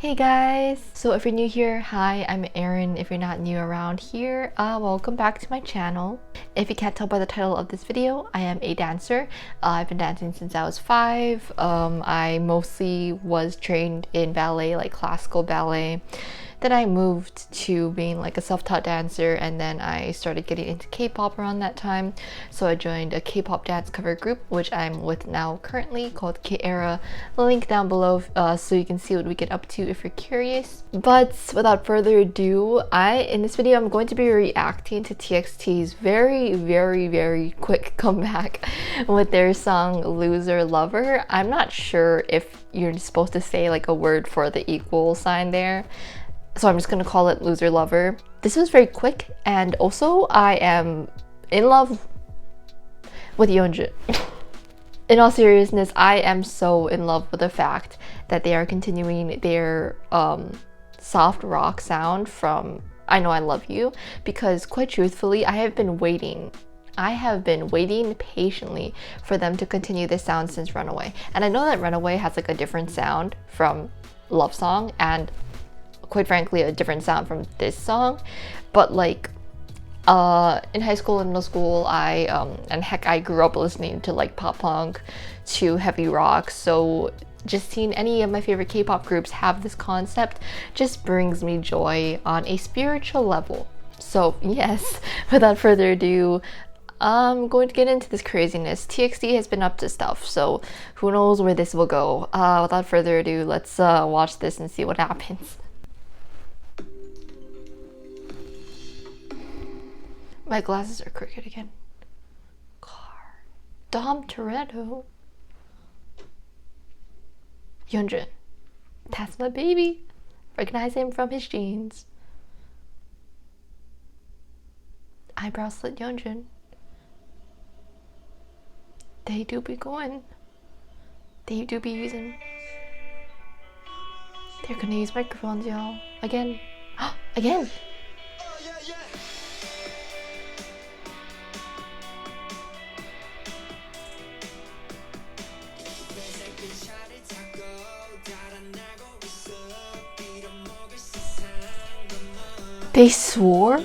Hey guys! So if you're new here, hi, I'm Erin. If you're not new around here, welcome back to my channel. If you can't tell by the title of this video, I am a dancer. I've been dancing since I was 5. I mostly was trained in ballet, like classical ballet. Then I moved to being like a self-taught dancer, and then I started getting into K-pop around that time. So I joined a K-pop dance cover group, which I'm with now currently, called K-era. Link down below so you can see what we get up to if you're curious. But without further ado, in this video I'm going to be reacting to TXT's very quick comeback with their song Loser Lover. I'm not sure if you're supposed to say like a word for the equal sign there, so I'm just gonna call it Loser Lover. This was very quick, and also I am in love with Yeonjun. In all seriousness, I am so in love with the fact that they are continuing their soft rock sound from I Know I Love You, because quite truthfully, I have been waiting patiently for them to continue this sound since Runaway. And I know that Runaway has like a different sound from Love Song, and quite frankly a different sound from this song, but like in high school and middle school and heck, I grew up listening to like pop punk to heavy rock, so just seeing any of my favorite K-pop groups have this concept just brings me joy on a spiritual level. So yes, without further ado, I'm going to get into this craziness. TXT has been up to stuff, so who knows where this will go. Without further ado, let's watch this and see what happens. My glasses are crooked again. Car. Dom Toretto. Yeonjun. That's my baby. Recognize him from his jeans. Eyebrow slit Yeonjun. They do be going. They do be using. They're gonna use microphones, y'all. Again. Again! They swore?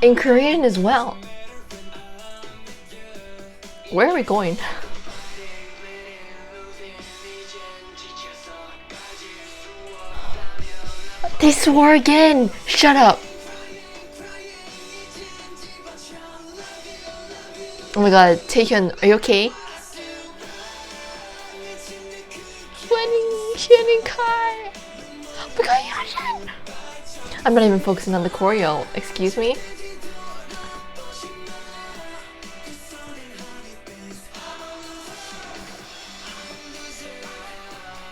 In Korean as well. Where are we going? They swore again! Shut up! Oh my god, Taehyun, are you okay? Shinning Kai! I'm not even focusing on the choreo, excuse me?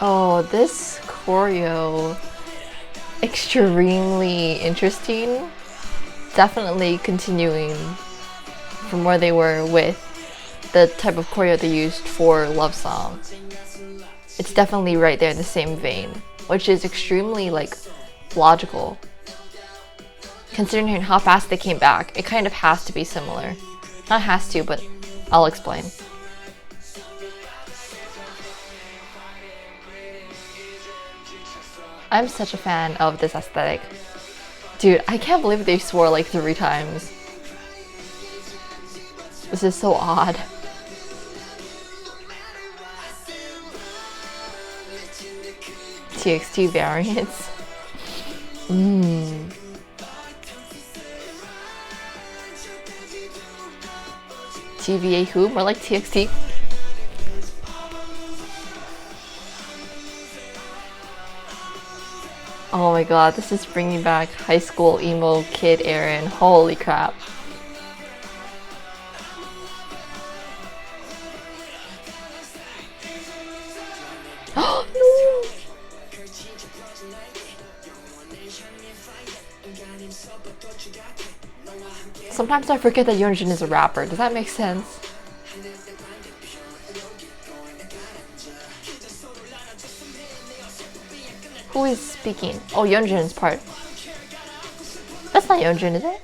Oh, this choreo, extremely interesting. Definitely continuing from where they were with the type of choreo they used for Love Song. It's definitely right there in the same vein, which is extremely like logical. Considering how fast they came back, it kind of has to be similar. Not has to, but I'll explain. I'm such a fan of this aesthetic. Dude, I can't believe they swore like 3 times. This is so odd. TXT variants. TVA who? More like TXT. Oh my god, this is bringing back high school emo kid Erin. Holy crap. Oh no! Sometimes I forget that Yeonjun is a rapper. Does that make sense? Who is speaking? Oh, Yeonjun's part. That's not Yeonjun, is it?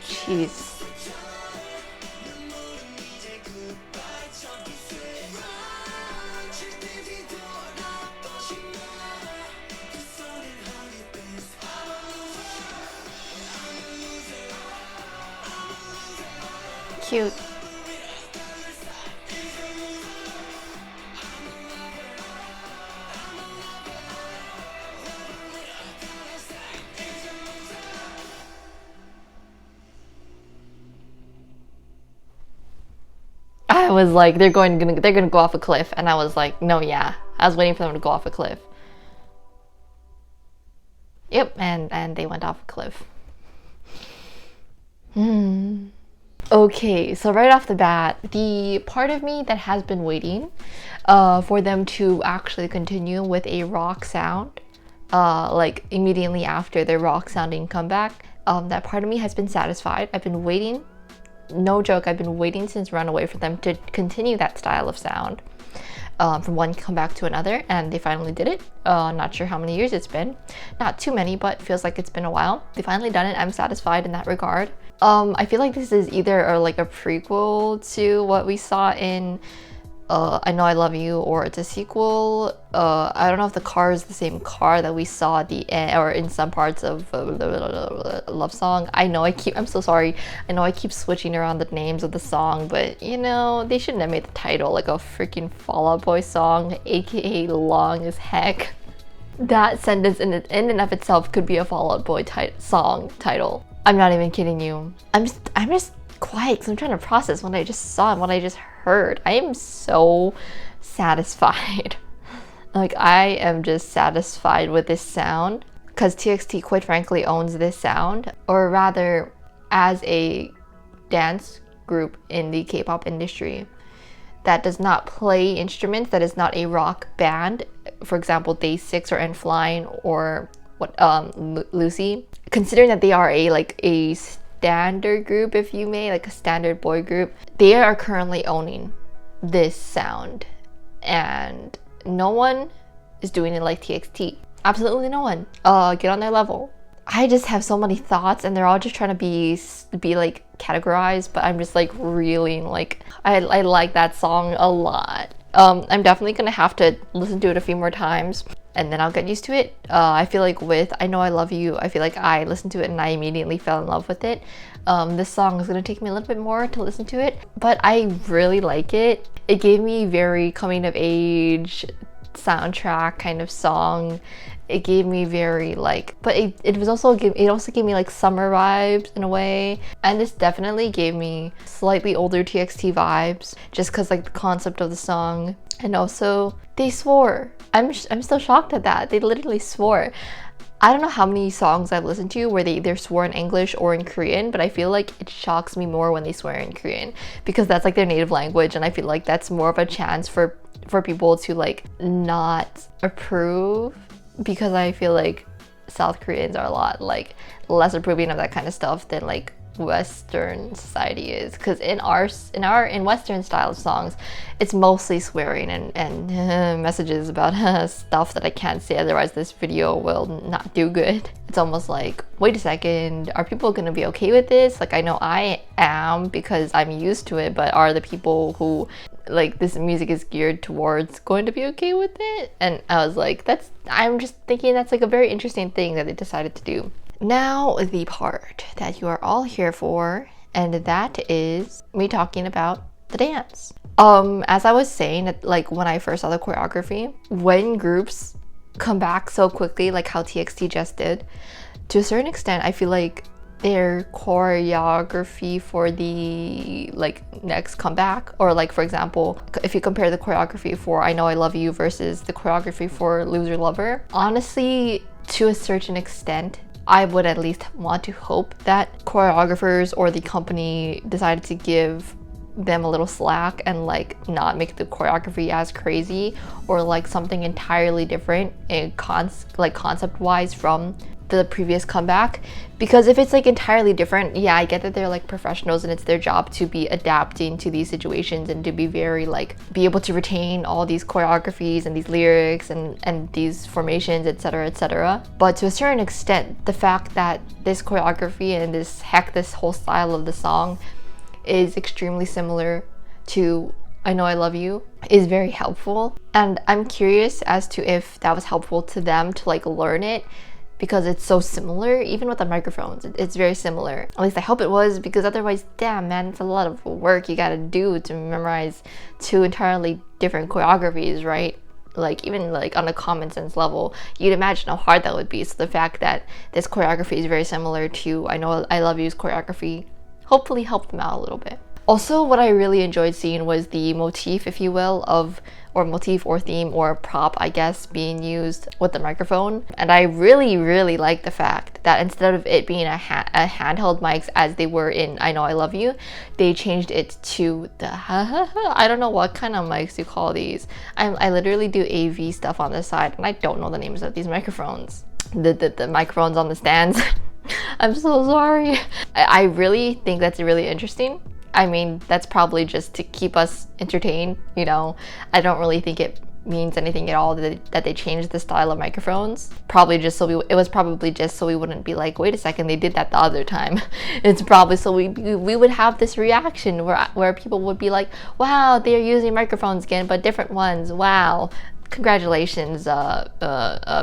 Jeez. cute. I was like, they're gonna go off a cliff, and I was like, no, yeah. I was waiting for them to go off a cliff. Yep, and they went off a cliff. Okay, so right off the bat, the part of me that has been waiting for them to actually continue with a rock sound, like immediately after their rock sounding comeback, that part of me has been satisfied. I've been waiting, no joke, I've been waiting since Runaway for them to continue that style of sound. From one comeback to another, and they finally did it. Not sure how many years it's been. Not too many, but feels like it's been a while. They finally done it. I'm satisfied in that regard. I feel like this is either like a prequel to what we saw in I Know I Love You, or it's a sequel. I don't know if the car is the same car that we saw at the end, or in some parts of Love Song. I'm so sorry. I know I keep switching around the names of the song, but you know, they shouldn't have made the title like a freaking Fall Out Boy song, aka long as heck. That sentence in and of itself could be a Fall Out Boy song title. I'm not even kidding you. I'm just quiet because I'm trying to process what I just saw and what I just heard. I am so satisfied. Like, I am just satisfied with this sound because TXT quite frankly owns this sound, or rather as a dance group in the K-pop industry that does not play instruments, that is not a rock band, for example Day6 or N-Flying or what Lucy, considering that they are a standard group, if you may, like a standard boy group, they are currently owning this sound, and no one is doing it like TXT. Absolutely no one. Get on their level. I just have so many thoughts, and they're all just trying to be like categorized, but I'm just like really like I like that song a lot. I'm definitely gonna have to listen to it a few more times, and then I'll get used to it. I feel like with I Know I Love You, I feel like I listened to it and I immediately fell in love with it. This song is gonna take me a little bit more to listen to it, but I really like it. It gave me very coming of age soundtrack kind of song. It gave me very like, but it also gave me like summer vibes in a way, and this definitely gave me slightly older TXT vibes just because like the concept of the song. And also they swore. I'm still shocked at that. They literally swore. I don't know how many songs I've listened to where they either swore in English or in Korean, but I feel like it shocks me more when they swear in Korean because that's like their native language, and I feel like that's more of a chance for people to like not approve, because I feel like South Koreans are a lot like less approving of that kind of stuff than like Western society is, because in Western style songs it's mostly swearing and messages about stuff that I can't say, otherwise this video will not do good. It's almost like, wait a second, are people gonna be okay with this? Like, I know I am because I'm used to it, but are the people who like this music is geared towards going to be okay with it? And I was like, I'm just thinking that's like a very interesting thing that they decided to do. Now the part that you are all here for, and that is me talking about the dance. As I was saying, like when I first saw the choreography, when groups come back so quickly like how TXT just did, to a certain extent I feel like their choreography for the like next comeback, or like for example if you compare the choreography for I Know I Love You versus the choreography for Loser Lover, honestly to a certain extent I would at least want to hope that choreographers or the company decided to give them a little slack and like not make the choreography as crazy, or like something entirely different in concept wise from the previous comeback. Because if it's like entirely different, yeah, I get that they're like professionals and it's their job to be adapting to these situations and to be very like be able to retain all these choreographies and these lyrics and these formations, etc, etc. But to a certain extent, the fact that this choreography and this whole style of the song is extremely similar to I Know I Love You is very helpful, and I'm curious as to if that was helpful to them to like learn it, because it's so similar. Even with the microphones, it's very similar. At least I hope it was, because otherwise, damn man, it's a lot of work you gotta do to memorize two entirely different choreographies, right? Like, even like on a common sense level, you'd imagine how hard that would be. So the fact that this choreography is very similar to I Know I Love You's choreography hopefully helped them out a little bit. Also, what I really enjoyed seeing was the motif, if you will, or motif or theme or prop, I guess, being used with the microphone. And I really like the fact that instead of it being a handheld mics as they were in I Know I Love You, they changed it to the I don't know what kind of mics you call these. I literally do AV stuff on the side, and I don't know the names of these microphones. The microphones on the stands. I'm so sorry. I really think that's really interesting. I mean, that's probably just to keep us entertained, you know. I don't really think it means anything at all that they changed the style of microphones. It was probably just so we wouldn't be like, wait a second, they did that the other time. It's probably so we would have this reaction where people would be like, wow, they're using microphones again, but different ones. Wow. Congratulations,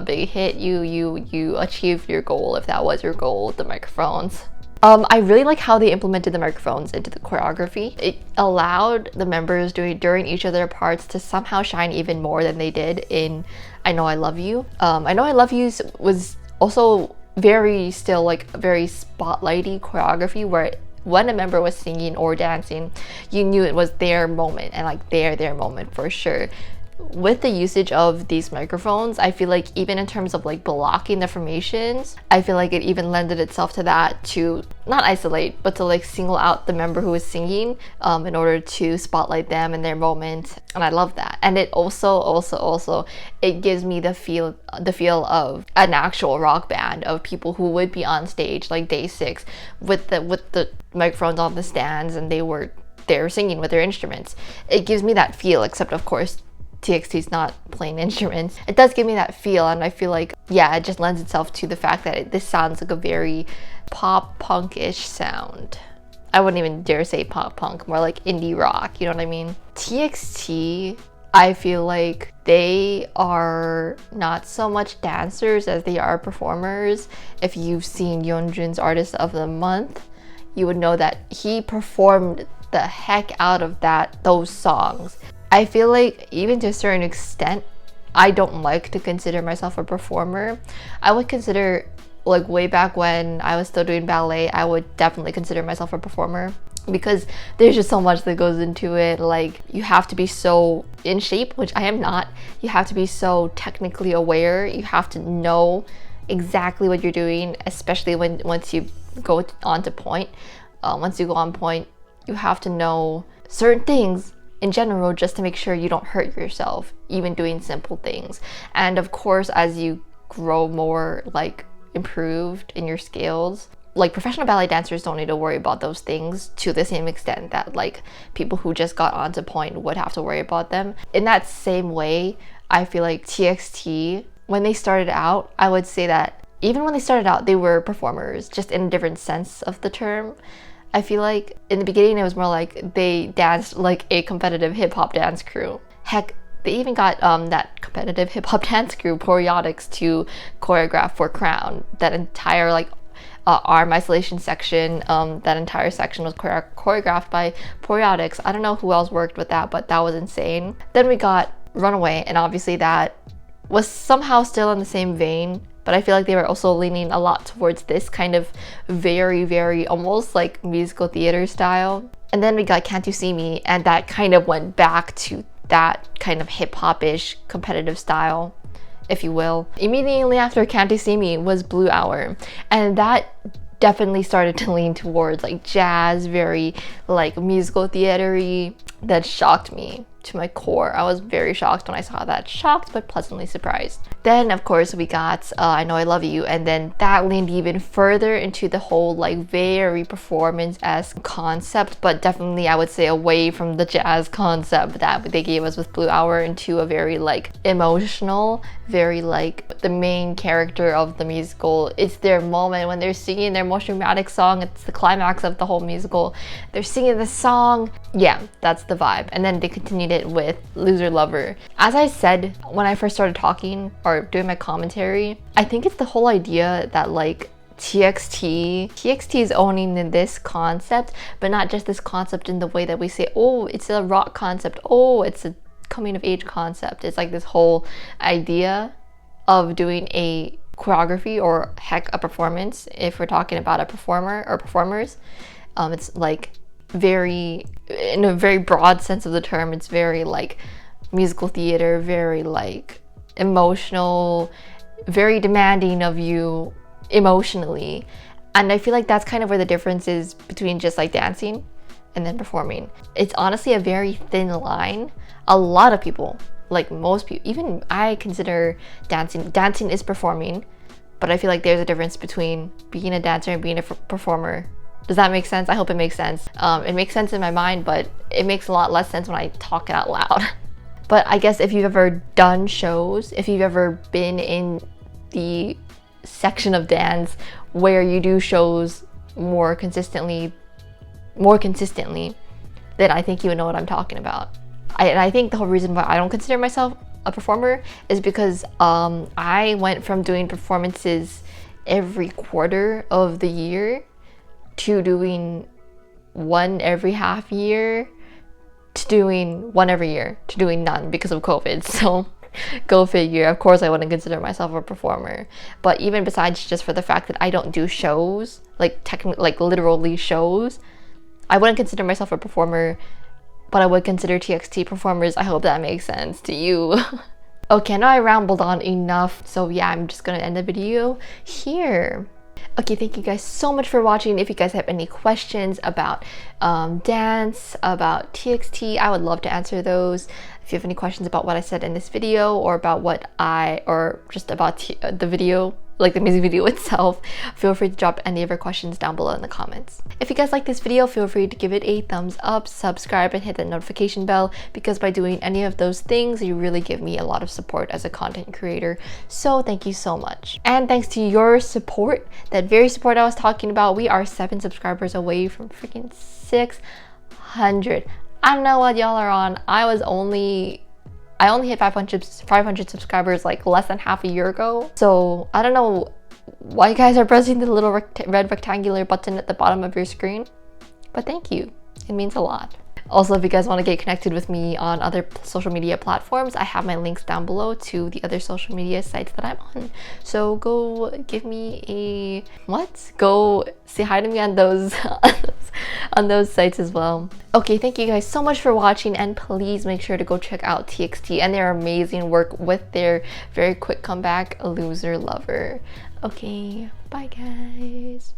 big hit. You achieved your goal, if that was your goal with the microphones. I really like how they implemented the microphones into the choreography. It allowed the members during each of their parts to somehow shine even more than they did in I Know I Love You. I Know I Love You was also very spotlighty choreography, where when a member was singing or dancing, you knew it was their moment, and like their moment for sure. With the usage of these microphones, I feel like even in terms of like blocking the formations, I feel like it even lended itself to that, to not isolate, but to like single out the member who is singing in order to spotlight them in their moment. And I love that. And it also it gives me the feel of an actual rock band, of people who would be on stage like day 6 with the microphones on the stands, and they were singing with their instruments. It gives me that feel, except of course TXT's not playing instruments. It does give me that feel, and I feel like, yeah, it just lends itself to the fact that this sounds like a very pop punk-ish sound. I wouldn't even dare say pop punk, more like indie rock, you know what I mean? TXT, I feel like they are not so much dancers as they are performers. If you've seen Yeonjun's Artist of the Month, you would know that he performed the heck out of those songs. I feel like even to a certain extent, I don't like to consider myself a performer. I would consider, like way back when I was still doing ballet, I would definitely consider myself a performer, because there's just so much that goes into it. Like, you have to be so in shape, which I am not. You have to be so technically aware. You have to know exactly what you're doing, especially once you go on point. Once you go on point, you have to know certain things in general, just to make sure you don't hurt yourself, even doing simple things. And of course, as you grow more like improved in your skills, like professional ballet dancers don't need to worry about those things to the same extent that like people who just got onto point would have to worry about them. In that same way, I feel like TXT, when they started out, I would say that even when they started out, they were performers, just in a different sense of the term. I feel like in the beginning it was more like they danced like a competitive hip-hop dance crew. Heck, they even got that competitive hip-hop dance crew, Poriotics, to choreograph for Crown. That entire like arm isolation section, that entire section was choreographed by Poriotics. I don't know who else worked with that, but that was insane. Then we got Runaway, and obviously that was somehow still in the same vein, but I feel like they were also leaning a lot towards this kind of very almost like musical theater style. And then we got Can't You See Me, and that kind of went back to that kind of hip-hop-ish competitive style, if you will. Immediately after Can't You See Me was Blue Hour, and that definitely started to lean towards like jazz, very like musical theater-y. That shocked me to my core. I was very shocked when I saw that. Shocked but pleasantly surprised. Then of course we got I Know I Love You, and then that leaned even further into the whole like very performance-esque concept, but definitely I would say away from the jazz concept that they gave us with Blue Hour, into a very like emotional, very like the main character of the musical. It's their moment when they're singing their most dramatic song. It's the climax of the whole musical. They're singing the song. Yeah, that's the vibe. And then they continued it with Loser Lover. As I said when I first started talking or doing my commentary, I think it's the whole idea that like TXT is owning this concept, but not just this concept in the way that we say, oh, it's a rock concept, oh, it's a coming of age concept. It's like this whole idea of doing a choreography or heck a performance. If we're talking about a performer or performers, it's like very, in a very broad sense of the term, it's very like musical theater, very like emotional, very demanding of you emotionally. And I feel like that's kind of where the difference is between just like dancing and then performing. It's honestly a very thin line. A lot of people, like most people, even I consider dancing is performing, but I feel like there's a difference between being a dancer and being a performer. Does that make sense? I hope it makes sense. It makes sense in my mind, but it makes a lot less sense when I talk it out loud. But I guess if you've ever done shows, if you've ever been in the section of dance where you do shows more consistently, then I think you would know what I'm talking about. And I think the whole reason why I don't consider myself a performer is because I went from doing performances every quarter of the year to doing one every half year to doing one every year to doing none because of COVID. So go figure. Of course I wouldn't consider myself a performer. But even besides just for the fact that I don't do shows, like technically, like literally shows, I wouldn't consider myself a performer, but I would consider TXT performers. I hope that makes sense to you. Okay, now I rambled on enough. So yeah, I'm just gonna end the video here. Okay, thank you guys so much for watching. If you guys have any questions about dance, about TXT, I would love to answer those. If you have any questions about what I said in this video or about or just about the video, like the music video itself, feel free to drop any of your questions down below in the comments. If you guys like this video, feel free to give it a thumbs up, subscribe, and hit that notification bell, because by doing any of those things, you really give me a lot of support as a content creator. So thank you so much. And thanks to your support, that very support I was talking about, we are 7 subscribers away from freaking 600. I don't know what y'all are on. I only hit 500 subscribers like less than half a year ago. So I don't know why you guys are pressing the little red rectangular button at the bottom of your screen, but thank you. It means a lot. Also, if you guys want to get connected with me on other social media platforms, I have my links down below to the other social media sites that I'm on. So go give me a go say hi to me on those on those sites as well. Okay, thank you guys so much for watching, and please make sure to go check out TXT and their amazing work with their very quick comeback, Loser Lover. Okay, bye guys.